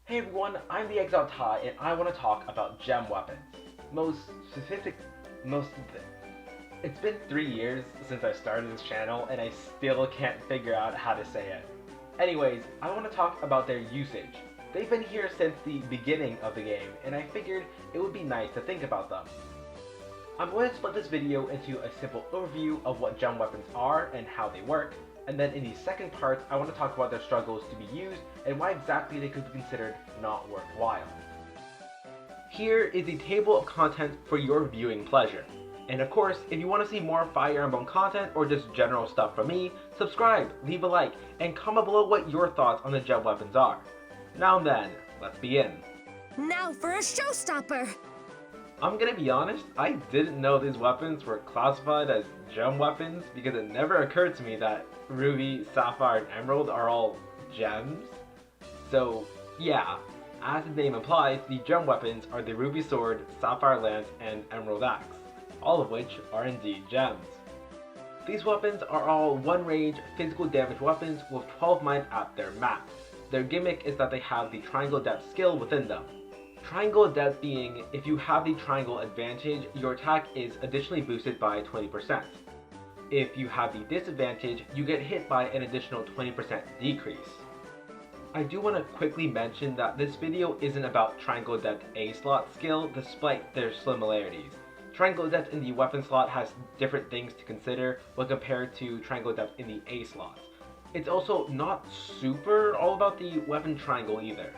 Hey everyone, I'm the Exalt Tai and I want to talk about gem weapons. Most specific, most of the... It's been 3 years since I started this channel and I still can't figure out how to say it. Anyways, I want to talk about their usage. They've been here since the beginning of the game and I figured it would be nice to think about them. I'm going to split this video into a simple overview of what gem weapons are and how they work, and then in the second part I want to talk about their struggles to be used and why exactly they could be considered not worthwhile. Here is the table of contents for your viewing pleasure. And of course, if you want to see more Fire Emblem content or just general stuff from me, subscribe, leave a like, and comment below what your thoughts on the gem weapons are. Now then, let's begin. Now for a showstopper! I'm gonna be honest, I didn't know these weapons were classified as gem weapons because it never occurred to me that Ruby, Sapphire, and Emerald are all gems. So yeah, as the name implies, the gem weapons are the Ruby Sword, Sapphire Lance, and Emerald Axe, all of which are indeed gems. These weapons are all one-range, physical damage weapons with 12 might at their max. Their gimmick is that they have the Triangle Depth skill within them. Triangle Depth being, if you have the triangle advantage, your attack is additionally boosted by 20%. If you have the disadvantage, you get hit by an additional 20% decrease. I do want to quickly mention that this video isn't about Triangle Depth A slot skill despite their similarities. Triangle Depth in the weapon slot has different things to consider when compared to Triangle Depth in the A slot. It's also not super all about the weapon triangle either.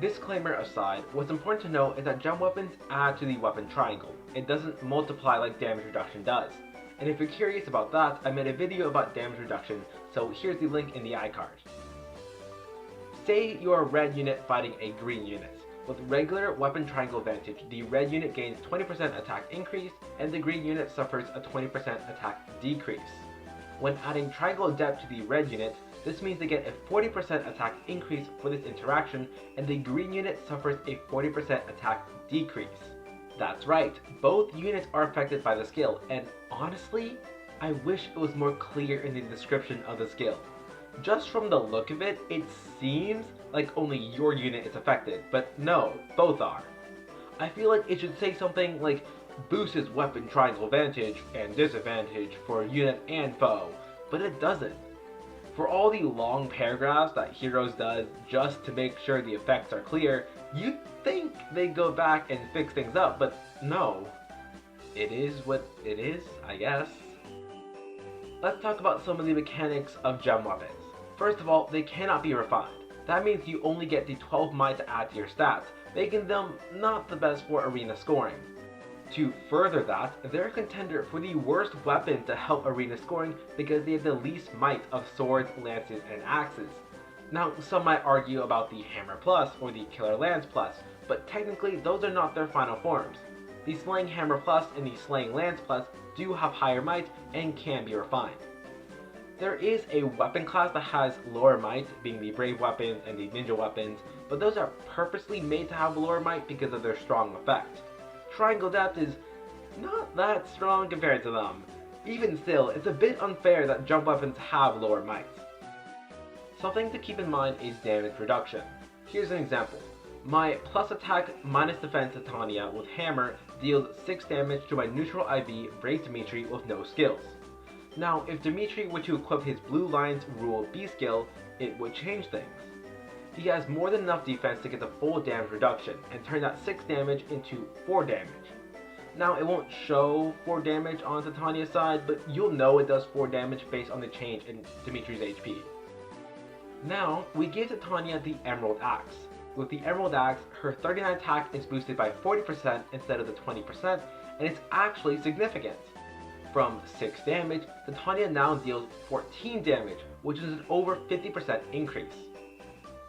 Disclaimer aside, what's important to know is that gem weapons add to the weapon triangle. It doesn't multiply like damage reduction does. And if you're curious about that, I made a video about damage reduction, so here's the link in the iCard. Say you're a red unit fighting a green unit. With regular weapon triangle advantage, the red unit gains 20% attack increase, and the green unit suffers a 20% attack decrease. When adding triangle depth to the red unit, this means they get a 40% attack increase for this interaction, and the green unit suffers a 40% attack decrease. That's right, both units are affected by the skill, and honestly, I wish it was more clear in the description of the skill. Just from the look of it, it seems like only your unit is affected, but no, both are. I feel like it should say something like, boosts weapon triangle advantage and disadvantage for unit and foe, but it doesn't. For all the long paragraphs that Heroes does just to make sure the effects are clear, you'd think they'd go back and fix things up, but no. It is what it is, I guess. Let's talk about some of the mechanics of gem weapons. First of all, they cannot be refined. That means you only get the 12 might to add to your stats, making them not the best for arena scoring. To further that, they're a contender for the worst weapon to help arena scoring because they have the least might of swords, lances, and axes. Now, some might argue about the Hammer Plus or the Killer Lance Plus, but technically those are not their final forms. The Slaying Hammer Plus and the Slaying Lance Plus do have higher might and can be refined. There is a weapon class that has lower might, being the Brave weapons and the Ninja weapons, but those are purposely made to have lower might because of their strong effect. Triangle Depth is not that strong compared to them. Even still, it's a bit unfair that jump weapons have lower might. Something to keep in mind is damage reduction. Here's an example. My plus attack minus defense Titania with Hammer deals 6 damage to my neutral IV Brave Dimitri with no skills. Now, if Dimitri were to equip his Blue Lion's Rule B skill, it would change things. He has more than enough defense to get the full damage reduction, and turn that 6 damage into 4 damage. Now, it won't show 4 damage on Titania's side, but you'll know it does 4 damage based on the change in Dimitri's HP. Now, we give Titania the Emerald Axe. With the Emerald Axe, her 39 attack is boosted by 40% instead of the 20%, and it's actually significant. From 6 damage, Titania now deals 14 damage, which is an over 50% increase.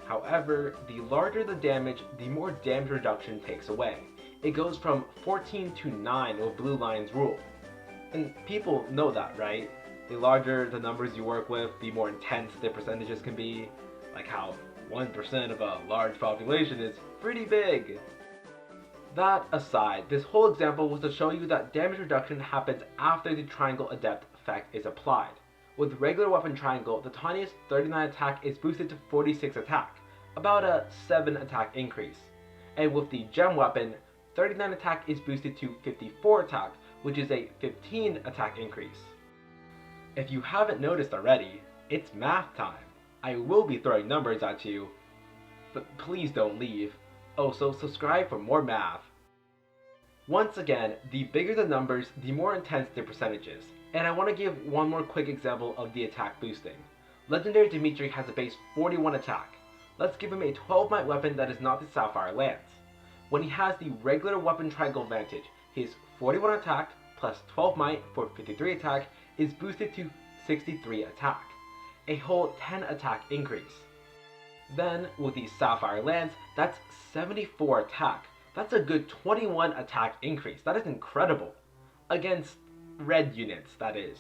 However, the larger the damage, the more damage reduction takes away. It goes from 14 to 9 with Blue Lion's rule. And people know that, right? The larger the numbers you work with, the more intense the percentages can be. Like how 1% of a large population is pretty big. That aside, this whole example was to show you that damage reduction happens after the Triangle Adept effect is applied. With regular weapon triangle, Titania's 39 attack is boosted to 46 attack, about a 7 attack increase. And with the gem weapon, 39 attack is boosted to 54 attack, which is a 15 attack increase. If you haven't noticed already, it's math time. I will be throwing numbers at you, but please don't leave. Also, subscribe for more math. Once again, the bigger the numbers, the more intense the percentages. And I want to give one more quick example of the attack boosting. Legendary Dimitri has a base 41 attack. Let's give him a 12 might weapon that is not the Sapphire Lance. When he has the regular weapon triangle advantage, his 41 attack plus 12 might for 53 attack is boosted to 63 attack, a whole 10 attack increase. Then with the Sapphire Lance, that's 74 attack. That's a good 21 attack increase. That is incredible. Against red units, that is.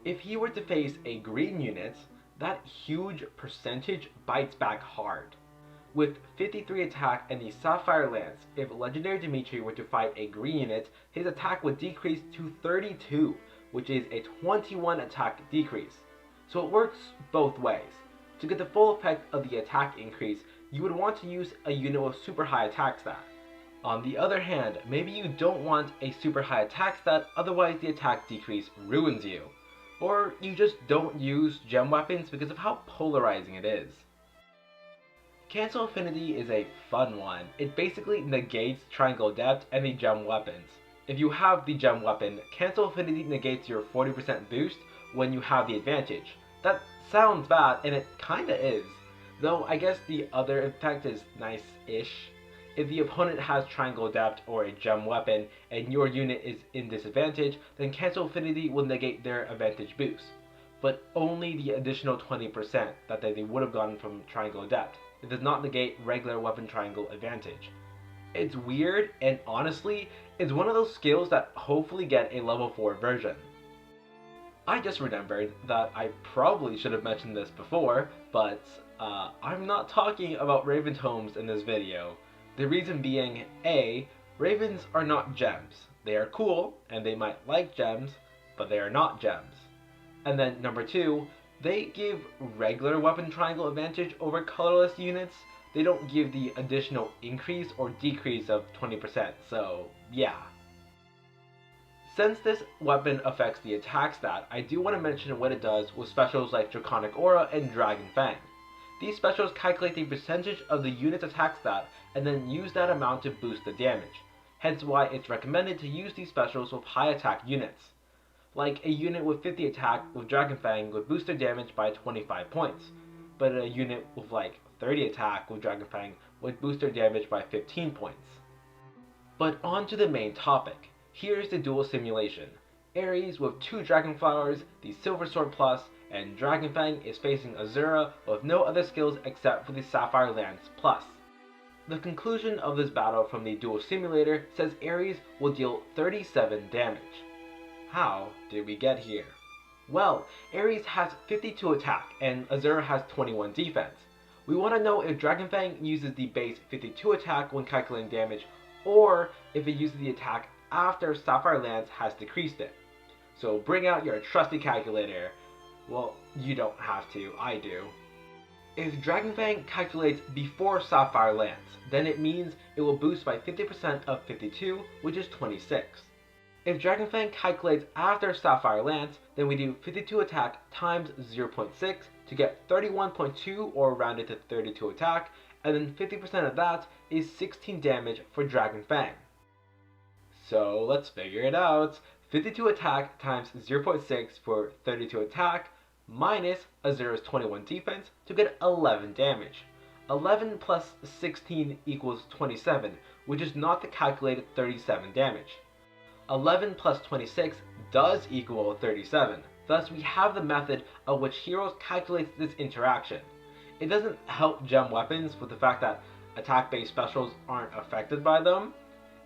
If he were to face a green unit, that huge percentage bites back hard. With 53 attack and the Sapphire Lance, if Legendary Dimitri were to fight a green unit, his attack would decrease to 32, which is a 21 attack decrease. So it works both ways. To get the full effect of the attack increase, you would want to use a unit with super high attack stat. On the other hand, maybe you don't want a super high attack stat, otherwise the attack decrease ruins you. Or you just don't use gem weapons because of how polarizing it is. Cancel Affinity is a fun one. It basically negates Triangle Depth and the gem weapons. If you have the gem weapon, Cancel Affinity negates your 40% boost when you have the advantage. That sounds bad, and it kinda is. Though I guess the other effect is nice-ish. If the opponent has Triangle Depth or a gem weapon, and your unit is in disadvantage, then Cancel Affinity will negate their advantage boost. But only the additional 20% that they would have gotten from Triangle Depth. It does not negate regular weapon triangle advantage. It's weird, and honestly, it's one of those skills that hopefully get a level 4 version. I just remembered that I probably should have mentioned this before, but I'm not talking about Raven tomes in this video. The reason being, A, ravens are not gems. They are cool, and they might like gems, but they are not gems. And then number 2, they give regular weapon triangle advantage over colorless units. They don't give the additional increase or decrease of 20%, so yeah. Since this weapon affects the attack stat, I do want to mention what it does with specials like Draconic Aura and Dragon Fang. These specials calculate the percentage of the unit's attack stat and then use that amount to boost the damage. Hence why it's recommended to use these specials with high attack units. Like a unit with 50 attack with Dragon Fang would boost their damage by 25 points, but a unit with like 30 attack with Dragon Fang would boost their damage by 15 points. But on to the main topic. Here's the duel simulation. Ares with 2 Dragon Flowers, the Silver Sword Plus, and Dragon Fang is facing Azura with no other skills except for the Sapphire Lance Plus. The conclusion of this battle from the duel simulator says Ares will deal 37 damage. How did we get here? Well, Ares has 52 attack and Azura has 21 defense. We want to know if Dragon Fang uses the base 52 attack when calculating damage, or if it uses the attack after Sapphire Lance has decreased it. So bring out your trusty calculator. Well, you don't have to, I do. If Dragon Fang calculates before Sapphire Lance, then it means it will boost by 50% of 52, which is 26. If Dragon Fang calculates after Sapphire Lance, then we do 52 attack times 0.6 to get 31.2 or rounded to 32 attack, and then 50% of that is 16 damage for Dragon Fang. So let's figure it out. 52 attack times 0.6 for 32 attack minus Azura's 21 defense to get 11 damage. 11 plus 16 equals 27, which is not the calculated 37 damage. 11 plus 26 does equal 37, thus we have the method of which Heroes calculates this interaction. It doesn't help gem weapons with the fact that attack-based specials aren't affected by them.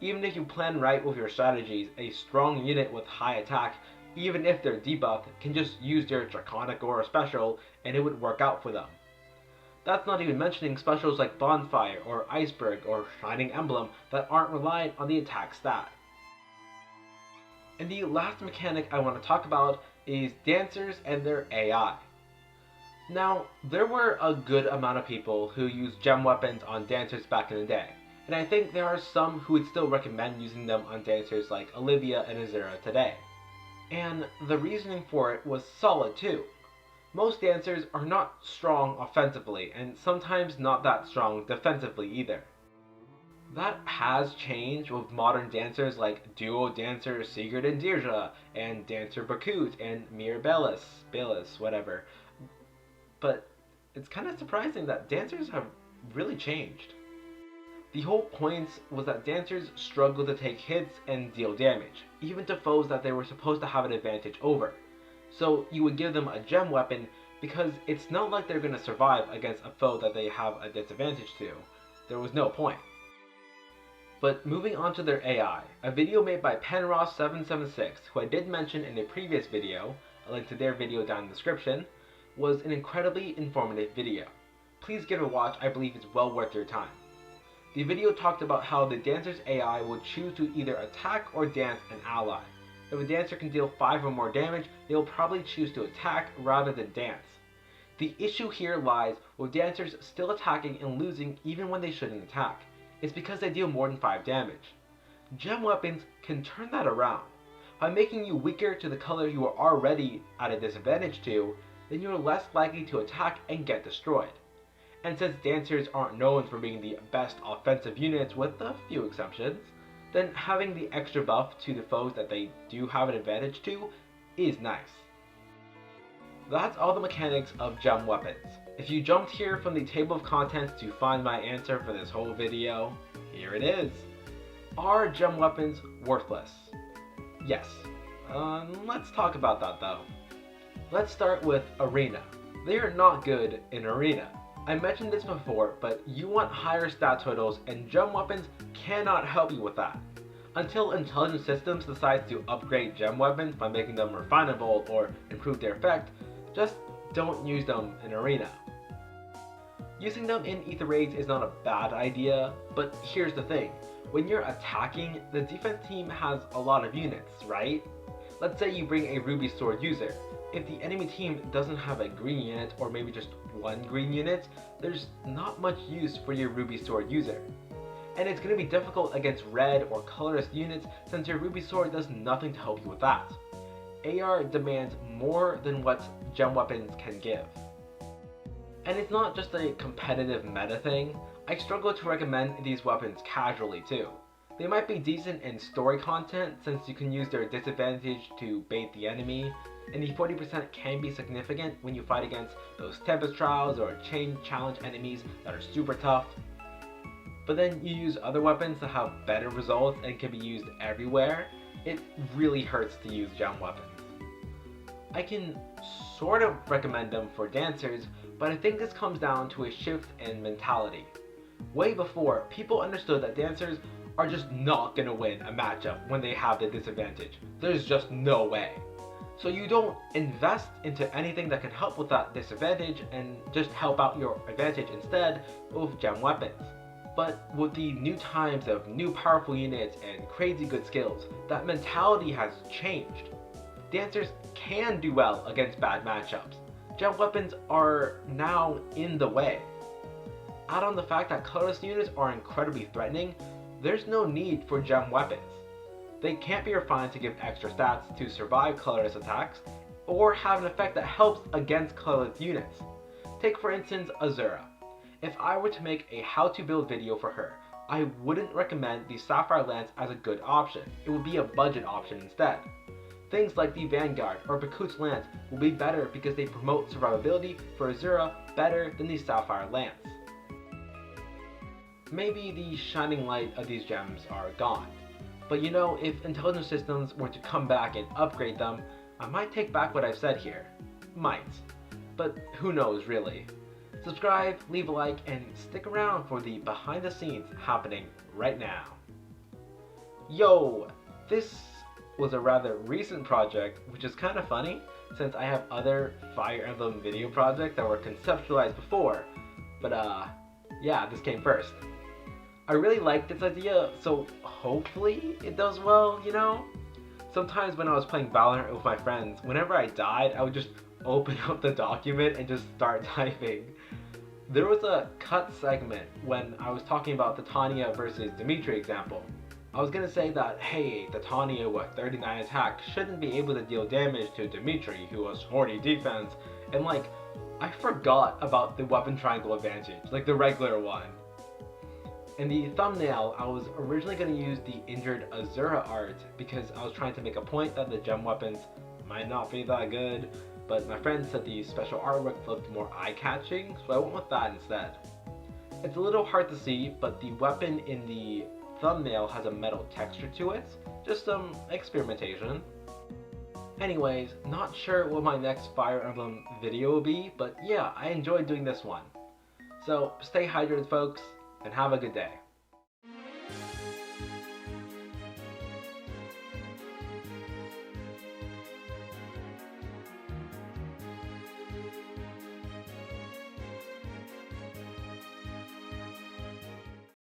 Even if you plan right with your strategies, a strong unit with high attack, even if they're debuffed, can just use their Draconic Aura special and it would work out for them. That's not even mentioning specials like Bonfire or Iceberg or Shining Emblem that aren't reliant on the attack stat. And the last mechanic I want to talk about is dancers and their AI. Now, there were a good amount of people who used gem weapons on dancers back in the day, and I think there are some who would still recommend using them on dancers like Olivia and Azura today. And the reasoning for it was solid too. Most dancers are not strong offensively, and sometimes not that strong defensively either. That has changed with modern dancers like duo dancer Sigurd and Deirdre, and dancer Bakut and Mir Balis, whatever. But it's kind of surprising that dancers have really changed. The whole point was that dancers struggled to take hits and deal damage, even to foes that they were supposed to have an advantage over. So you would give them a gem weapon because it's not like they're going to survive against a foe that they have a disadvantage to. There was no point. But moving on to their AI, a video made by Penross776, who I did mention in a previous video, a link to their video down in the description, was an incredibly informative video. Please give it a watch, I believe it's well worth your time. The video talked about how the dancer's AI will choose to either attack or dance an ally. If a dancer can deal 5 or more damage, they will probably choose to attack rather than dance. The issue here lies with dancers still attacking and losing even when they shouldn't attack. It's because they deal more than 5 damage. Gem weapons can turn that around. By making you weaker to the color you are already at a disadvantage to, then you are less likely to attack and get destroyed. And since dancers aren't known for being the best offensive units with a few exceptions, then having the extra buff to the foes that they do have an advantage to is nice. That's all the mechanics of gem weapons. If you jumped here from the table of contents to find my answer for this whole video, here it is. Are gem weapons worthless? Yes. Let's talk about that though. Let's start with Arena. They are not good in Arena. I mentioned this before, but you want higher stat totals and gem weapons cannot help you with that. Until Intelligent Systems decides to upgrade gem weapons by making them refinable or improve their effect, just don't use them in Arena. Using them in Ether Raids is not a bad idea, but here's the thing. When you're attacking, the defense team has a lot of units, right? Let's say you bring a Ruby Sword user. If the enemy team doesn't have a green unit, or maybe just one green unit, there's not much use for your Ruby Sword user. And it's going to be difficult against red or colorless units since your Ruby Sword does nothing to help you with that. AR demands more than what gem weapons can give. And it's not just a competitive meta thing, I struggle to recommend these weapons casually too. They might be decent in story content since you can use their disadvantage to bait the enemy, and the 40% can be significant when you fight against those Tempest Trials or Chain Challenge enemies that are super tough. But then you use other weapons that have better results and can be used everywhere, it really hurts to use gem weapons. I can sort of recommend them for dancers, but I think this comes down to a shift in mentality. Way before, people understood that dancers are just not gonna win a matchup when they have the disadvantage. There's just no way. So you don't invest into anything that can help with that disadvantage and just help out your advantage instead with gem weapons. But with the new times of new powerful units and crazy good skills, that mentality has changed. Dancers can do well against bad matchups. Gem weapons are now in the way. Add on the fact that colorless units are incredibly threatening, there's no need for gem weapons. They can't be refined to give extra stats to survive colorless attacks, or have an effect that helps against colorless units. Take for instance Azura. If I were to make a how to build video for her, I wouldn't recommend the Sapphire Lance as a good option. It would be a budget option instead. Things like the Vanguard or Bakut's Lance will be better because they promote survivability for Azura better than the Sapphire Lance. Maybe the shining light of these gems are gone. But you know, if Intelligent Systems were to come back and upgrade them, I might take back what I've said here. Might. But who knows really. Subscribe, leave a like, and stick around for the behind the scenes happening right now. Yo! This was a rather recent project, which is kind of funny since I have other Fire Emblem video projects that were conceptualized before. But yeah, this came first. I really like this idea, so hopefully it does well, you know? Sometimes when I was playing Valorant with my friends, whenever I died, I would just open up the document and just start typing. There was a cut segment when I was talking about the Titania versus Dimitri example. I was gonna say that, hey, the Titania with 39 attack shouldn't be able to deal damage to Dimitri, who was 40 defense, and like, I forgot about the weapon triangle advantage, like the regular one. In the thumbnail, I was originally going to use the injured Azura art because I was trying to make a point that the gem weapons might not be that good, but my friend said the special artwork looked more eye-catching, so I went with that instead. It's a little hard to see, but the weapon in the thumbnail has a metal texture to it, just some experimentation. Anyways, not sure what my next Fire Emblem video will be, but yeah, I enjoyed doing this one. So stay hydrated folks, and have a good day.